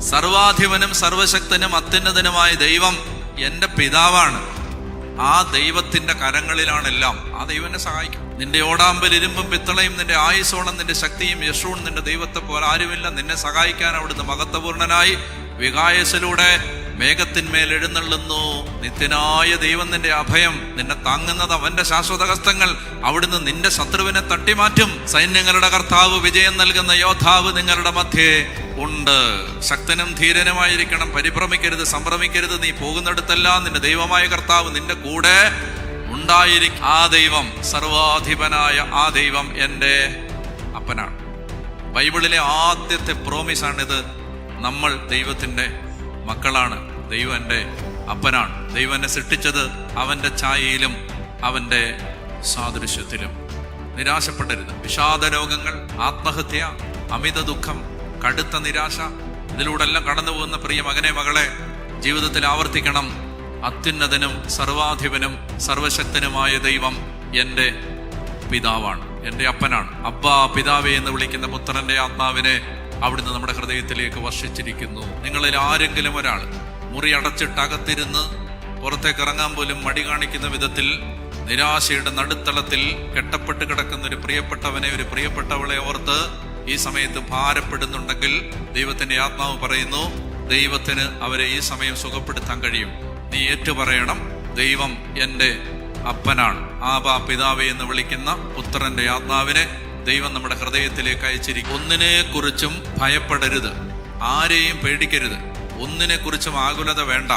സർവാധിപനും സർവശക്തനും അത്യുന്നതനുമായ ദൈവം എൻ്റെ പിതാവാണ്. ആ ദൈവത്തിന്റെ കരങ്ങളിലാണെല്ലാം. ആ ദൈവം എന്നെ സഹായിക്കും. നിന്റെ ഓടാമ്പൽ ഇരുമ്പും പിത്തളയും, നിന്റെ ആയുസോളം നിന്റെ ശക്തിയും യശൂൺ നിന്റെ ദൈവത്തെ പോലെ ആരുമില്ല. നിന്നെ സഹായിക്കാൻ അവിടുന്ന് മഹത്വപൂർണനായി വികായസിലൂടെ മേഘത്തിന്മേൽ എഴുന്നള്ളുന്നു. നിത്യനായ ദൈവം നിന്റെ അഭയം. നിന്നെ താങ്ങുന്നത് അവന്റെ ശാശ്വത ഹസ്തങ്ങൾ. അവിടുന്ന് നിന്റെ ശത്രുവിനെ തട്ടിമാറ്റും. സൈന്യങ്ങളുടെ കർത്താവ്, വിജയം നൽകുന്ന യോദ്ധാവ് നിങ്ങളുടെ മധ്യേ ഉണ്ട്. ശക്തനും ധീരനുമായിരിക്കണം. പരിഭ്രമിക്കരുത്, സംഭ്രമിക്കരുത്. നീ പോകുന്നിടത്തെല്ലാം നിന്റെ ദൈവമായ കർത്താവ് നിന്റെ കൂടെ ഉണ്ടായിരിക്കും. ആ ദൈവം, സർവാധിപനായ ആ ദൈവം എൻ്റെ അപ്പനാണ്. ബൈബിളിലെ ആദ്യത്തെ പ്രോമിസാണിത്. നമ്മൾ ദൈവത്തിൻ്റെ മക്കളാണ്. ദൈവം എൻ്റെ അപ്പനാണ്. ദൈവം എന്നെ സൃഷ്ടിച്ചത് അവൻ്റെ ഛായയിലും അവൻ്റെ സാദൃശ്യത്തിലും. നിരാശപ്പെടരുത്. വിഷാദ രോഗങ്ങൾ, ആത്മഹത്യ, അമിത ദുഃഖം, കടുത്ത നിരാശ, ഇതിലൂടെ എല്ലാം കടന്നു പോകുന്ന പ്രിയ മകനെ, മകളെ, ജീവിതത്തിൽ ആവർത്തിക്കണം: അത്യുന്നതനും സർവാധിപനും സർവശക്തനുമായ ദൈവം എൻ്റെ പിതാവാണ്, എൻ്റെ അപ്പനാണ്. അബ്ബാ, പിതാവേ എന്ന് വിളിക്കുന്ന പുത്രന്റെ ആത്മാവിനെ അവിടുന്ന് നമ്മുടെ ഹൃദയത്തിലേക്ക് വർഷിച്ചിരിക്കുന്നു. നിങ്ങളിൽ ആരെങ്കിലും ഒരാൾ മുറി അടച്ചിട്ടകത്തിരുന്ന് പുറത്തേക്ക് ഇറങ്ങാൻ പോലും മടി കാണിക്കുന്ന വിധത്തിൽ നിരാശയുടെ നടുത്തളത്തിൽ കെട്ടപ്പെട്ട് കിടക്കുന്ന ഒരു പ്രിയപ്പെട്ടവനെ, ഒരു പ്രിയപ്പെട്ടവളെ ഓർത്ത് ഈ സമയത്ത് ഭാരപ്പെടുന്നുണ്ടെങ്കിൽ, ദൈവത്തിന്റെ ആത്മാവ് പറയുന്നു, ദൈവത്തിന് അവരെ ഈ സമയം സുഖപ്പെടുത്താൻ കഴിയും. നീ ഏറ്റുപറയണം: ദൈവം എൻ്റെ അപ്പനാണ്. ആബാ, പിതാവേ എന്ന് വിളിക്കുന്ന പുത്രന്റെ ആത്മാവിനെ ദൈവം നമ്മുടെ ഹൃദയത്തിലേക്ക് അയച്ചിരിക്കും. ഒന്നിനെ കുറിച്ചും ഭയപ്പെടരുത്, ആരെയും പേടിക്കരുത്, ഒന്നിനെ കുറിച്ചും ആകുലത വേണ്ട.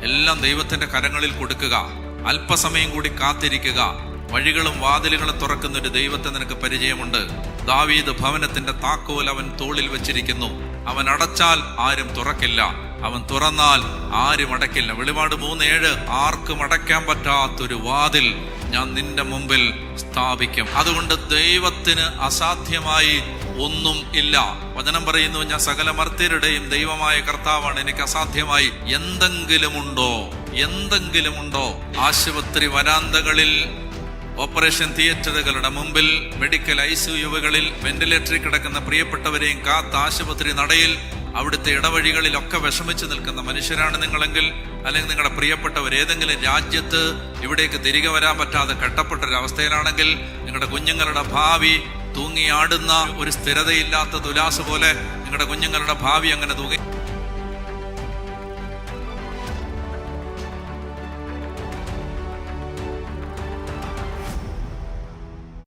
എല്ലാം ദൈവത്തിന്റെ കരങ്ങളിൽ കൊടുക്കുക. അല്പസമയം കൂടി കാത്തിരിക്കുക. വഴികളും വാതിലുകളും തുറക്കുന്ന ഒരു ദൈവത്തെ നിനക്ക് പരിചയമുണ്ട്. ദാവീദ് ഭവനത്തിന്റെ താക്കോൽ അവൻ തോളിൽ വെച്ചിരിക്കുന്നു. അവൻ അടച്ചാൽ ആരും തുറക്കില്ല, അവൻ തുറന്നാൽ ആരും അടയ്ക്കില്ല. വെളിപാട് 3:7. ആർക്കും അടയ്ക്കാൻ പറ്റാത്തൊരു വാതിൽ ഞാൻ നിന്റെ മുമ്പിൽ സ്ഥാപിക്കും. അതുകൊണ്ട് ദൈവത്തിന് അസാധ്യമായി ഒന്നും ഇല്ല. വചനം പറയുന്നു, ഞാൻ സകല മർത്യരുടെയും ദൈവമായ കർത്താവാണ്, എനിക്ക് അസാധ്യമായി എന്തെങ്കിലുമുണ്ടോ? ആശുപത്രി വരാന്തകളിൽ, ഓപ്പറേഷൻ തിയേറ്ററുകളുടെ മുമ്പിൽ, മെഡിക്കൽ ICUകളിൽ വെന്റിലേറ്ററിൽ കിടക്കുന്ന പ്രിയപ്പെട്ടവരെയും കാത്ത് ആശുപത്രി നടയിൽ, അവിടുത്തെ ഇടവഴികളിലൊക്കെ വിഷമിച്ച് നിൽക്കുന്ന മനുഷ്യരാണ് നിങ്ങളെങ്കിൽ, അല്ലെങ്കിൽ നിങ്ങളുടെ പ്രിയപ്പെട്ടവർ ഏതെങ്കിലും രാജ്യത്ത് ഇവിടേക്ക് തിരികെ വരാൻ പറ്റാതെ കെട്ടപ്പെട്ടൊരവസ്ഥയിലാണെങ്കിൽ, നിങ്ങളുടെ കുഞ്ഞുങ്ങളുടെ ഭാവി തൂങ്ങിയാടുന്ന ഒരു സ്ഥിരതയില്ലാത്ത തുലാസ് പോലെ നിങ്ങളുടെ കുഞ്ഞുങ്ങളുടെ ഭാവി അങ്ങനെ തൂങ്ങി